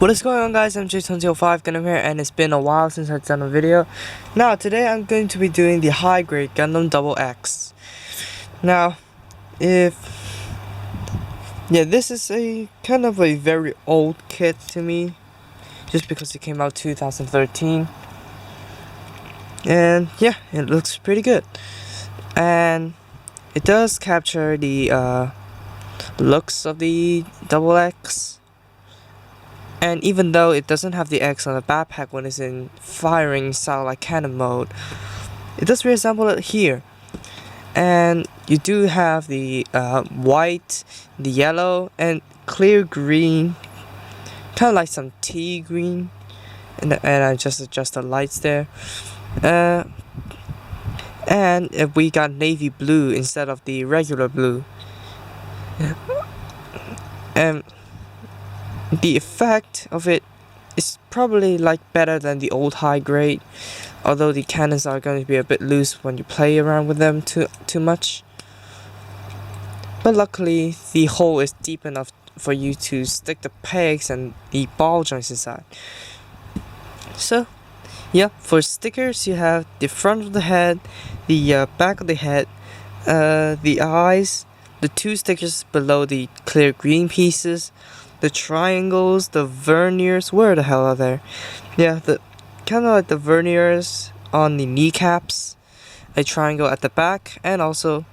What is going on, guys? I'm J2005 Gundam here, and it's been a while since I've done a video. Now today I'm going to be doing the high grade Gundam Double X. Now this is a kind of a very old kit to me, just because it came out 2013, and yeah, it looks pretty good, and it does capture the looks of the Double X. And even though it doesn't have the X on the backpack when it's in firing satellite cannon mode, it does resemble it here. And you do have the white, the yellow, and clear green, kind of like some tea green. And I just adjust the lights there. And we got navy blue instead of the regular blue. And the effect of it is probably better than the old high grade, although the cannons are going to be a bit loose when you play around with them too much. But luckily the hole is deep enough for you to stick the pegs and the ball joints inside. So yeah, for stickers you have the front of the head, the back of the head, the eyes, the two stickers below the clear green pieces, the triangles, the verniers. Where the hell are they? Yeah, the kind of like the verniers on the kneecaps, a triangle at the back, and also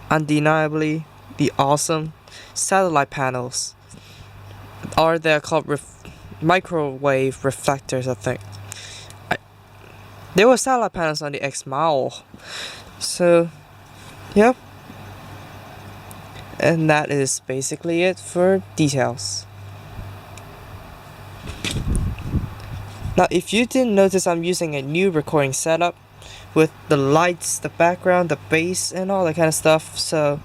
undeniably the awesome satellite panels. Or they're called microwave reflectors, I think. There were satellite panels on the X-Mao. So yeah. And that is basically it for details. Now, if you didn't notice, I'm using a new recording setup with the lights, the background, the bass, and all that kind of stuff. So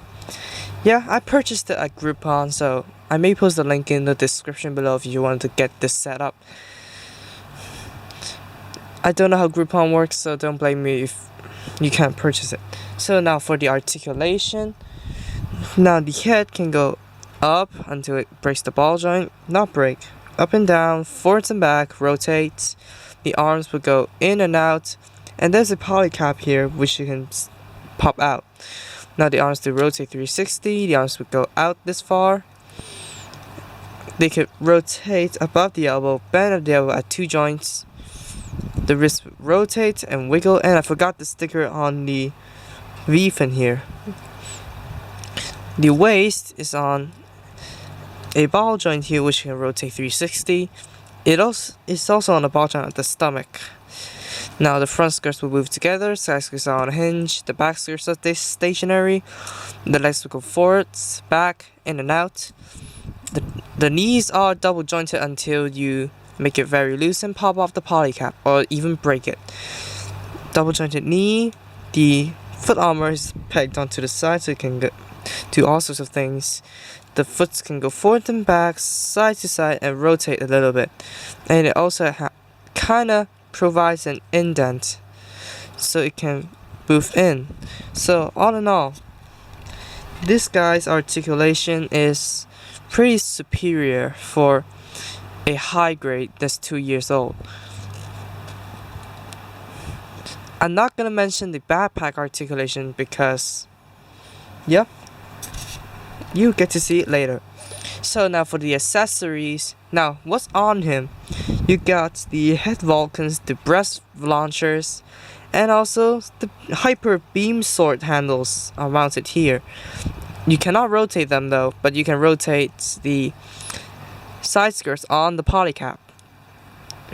yeah, I purchased it at Groupon, so I may post the link in the description below if you want to get this setup. I don't know how Groupon works, so don't blame me if you can't purchase it. So now for the articulation. Now the head can go up until it breaks the ball joint, not break, up and down, forwards and back, rotate. The arms will go in and out, and there's a poly cap here which you can pop out. Now the arms do rotate 360, the arms would go out this far. They could rotate above the elbow, bend at the elbow at two joints. The wrist would rotate and wiggle, and I forgot the sticker on the V fin here. The waist is on a ball joint here which can rotate 360. It's also on a ball joint at the stomach. Now the front skirts will move together, side skirts are on a hinge, the back skirts are stationary, the legs will go forwards, back, in and out. The knees are double jointed until you make it very loose and pop off the poly cap or even break it. Double jointed knee, the foot armor is pegged onto the side so it can do all sorts of things. The foot can go forward and back, side to side, and rotate a little bit. And it also kinda provides an indent so it can move in. So all in all, this guy's articulation is pretty superior for a high grade that's 2 years old. I'm not gonna mention the backpack articulation because yep, you get to see it later. So now for the accessories. Now what's on him? You got the head Vulcans, the breast launchers, and also the hyper beam sword handles are mounted here. You cannot rotate them though, but you can rotate the side skirts on the poly cap.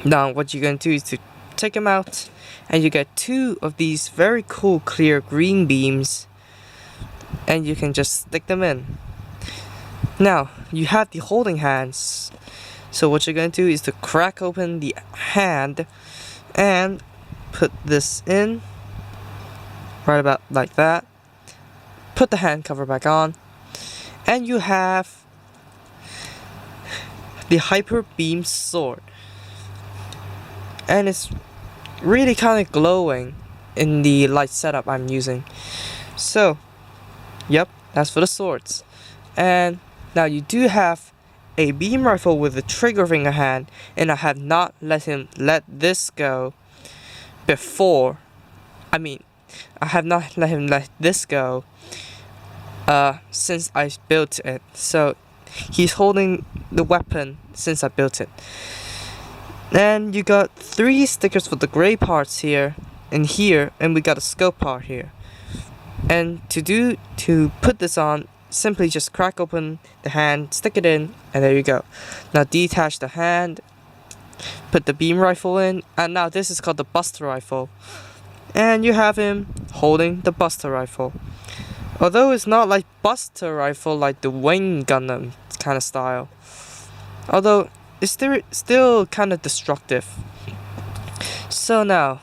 Now what you're going to do is to take them out, and you get two of these very cool clear green beams, and you can just stick them in. Now you have the holding hands, so what you're going to do is to crack open the hand and put this in right about like that. Put the hand cover back on, and you have the hyper beam sword, and it's really kind of glowing in the light setup I'm using. So yep, that's for the swords. And now you do have a beam rifle with a trigger finger hand, and I have not let him let this go before. I have not let him let this go since I built it. So he's holding the weapon since I built it. And you got 3 stickers for the gray parts here, and we got a scope part here. And to put this on, simply just crack open the hand, stick it in, and there you go. Now detach the hand, put the beam rifle in, and now this is called the Buster rifle. And you have him holding the Buster rifle. Although it's not like Buster rifle like the Wing Gundam kind of style. Although it's still kind of destructive. So now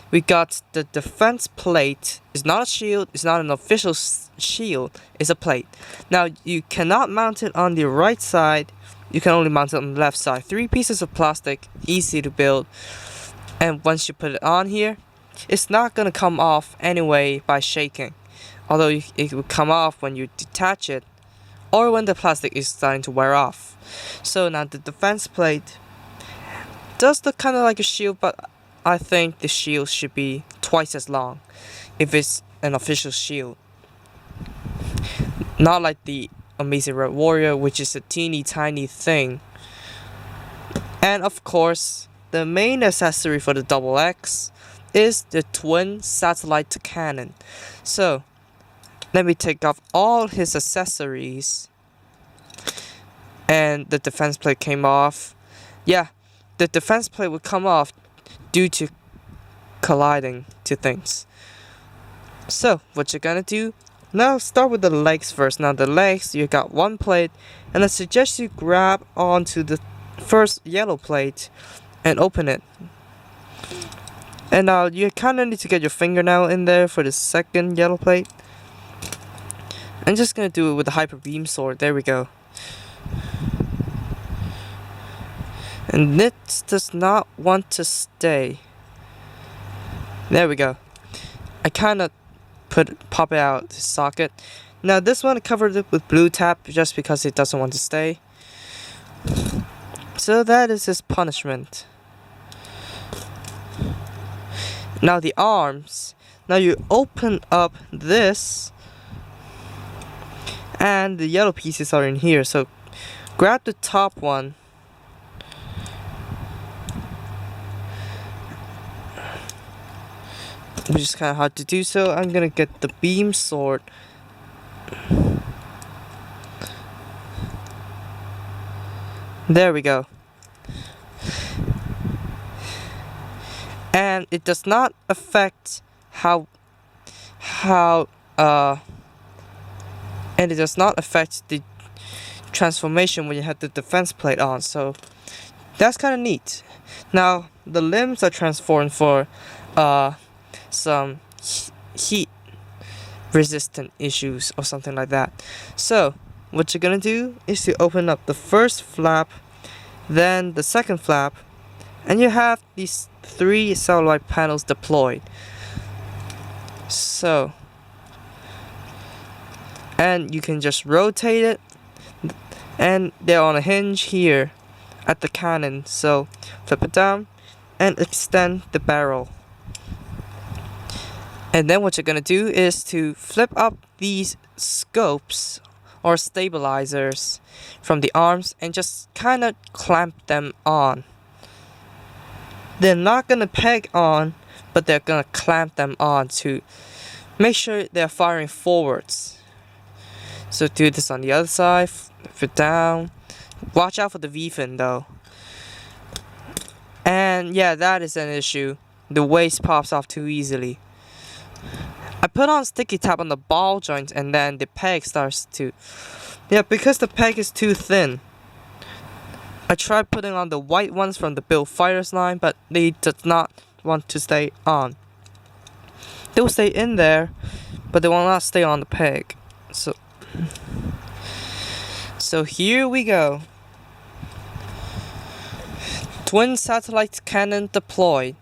we got the defense plate. It's not a shield, it's not an official shield, it's a plate. Now you cannot mount it on the right side, you can only mount it on the left side. 3 pieces of plastic, easy to build. And once you put it on here, it's not gonna come off anyway by shaking. Although it will come off when you detach it, or when the plastic is starting to wear off. So now the defense plate does look kind of like a shield, but I think the shield should be twice as long if it's an official shield. Not like the Amazing Red Warrior, which is a teeny tiny thing. And of course, the main accessory for the Double X is the twin satellite cannon. So let me take off all his accessories. And the defense plate came off. Yeah, the defense plate would come off due to colliding to things. So what you're gonna do now, start with the legs first. Now the legs, you got 1 plate, and I suggest you grab onto the first yellow plate and open it. And now you kind of need to get your fingernail in there for the second yellow plate. I'm just gonna do it with the hyper beam sword. There we go. And this does not want to stay. There we go. I kind of pop it out the socket. Now this one I covered it with blue tape just because it doesn't want to stay. So that is his punishment. Now the arms. Now you open up this, and the yellow pieces are in here. So grab the top one. Which is kind of hard to do, so I'm gonna get the beam sword. There we go. And it does not affect and it does not affect the transformation when you have the defense plate on, so that's kind of neat. Now the limbs are transformed for some heat resistant issues or something like that. So what you're gonna do is to open up the first flap, then the second flap, and you have these 3 satellite panels deployed. So, and you can just rotate it, and they're on a hinge here at the cannon. So flip it down and extend the barrel. And then what you're gonna do is to flip up these scopes or stabilizers from the arms and just kind of clamp them on. They're not gonna peg on, but they're gonna clamp them on to make sure they're firing forwards. So do this on the other side, flip it down. Watch out for the V-fin though. And yeah, that is an issue. The waist pops off too easily. I put on sticky tape on the ball joint, and then the peg starts to... Yeah, because the peg is too thin. I tried putting on the white ones from the Build Fighters line, but they did not want to stay on. They will stay in there, but they will not stay on the peg. So here we go. Twin satellite cannon deployed.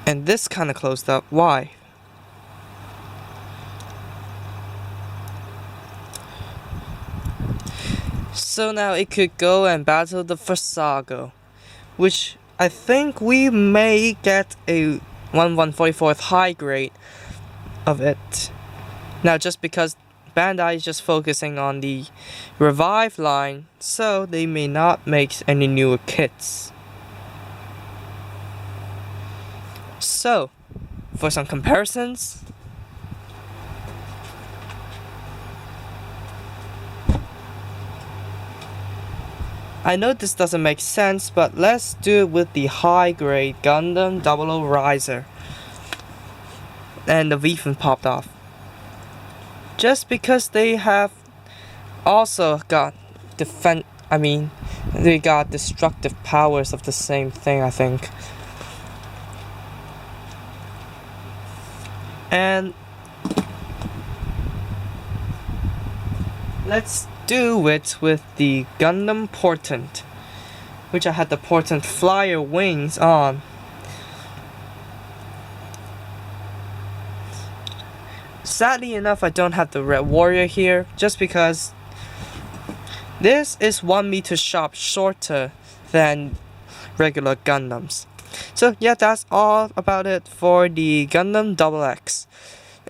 And this kind of closed up. Why? So now it could go and battle the Versago, which I think we may get a 1/144th high grade of it. Now just because Bandai is just focusing on the revive line, so they may not make any newer kits. So, for some comparisons, I know this doesn't make sense, but let's do it with the high grade Gundam 00 Riser. And the Weapon popped off. Just because they have also got they got destructive powers of the same thing, I think. And let's do it with the Gundam Portent, which I had the Portent flyer wings on. Sadly enough, I don't have the Red Warrior here, just because this is 1 meter sharp shorter than regular Gundams. So yeah, that's all about it for the Gundam XX.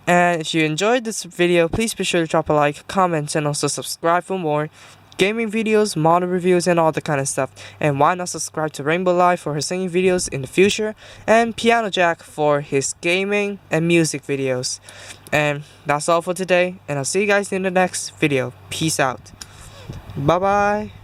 And if you enjoyed this video, please be sure to drop a like, comment, and also subscribe for more gaming videos, model reviews, and all that kind of stuff. And why not subscribe to Rainbow Live for her singing videos in the future, and Piano Jack for his gaming and music videos. And that's all for today, and I'll see you guys in the next video. Peace out. Bye bye.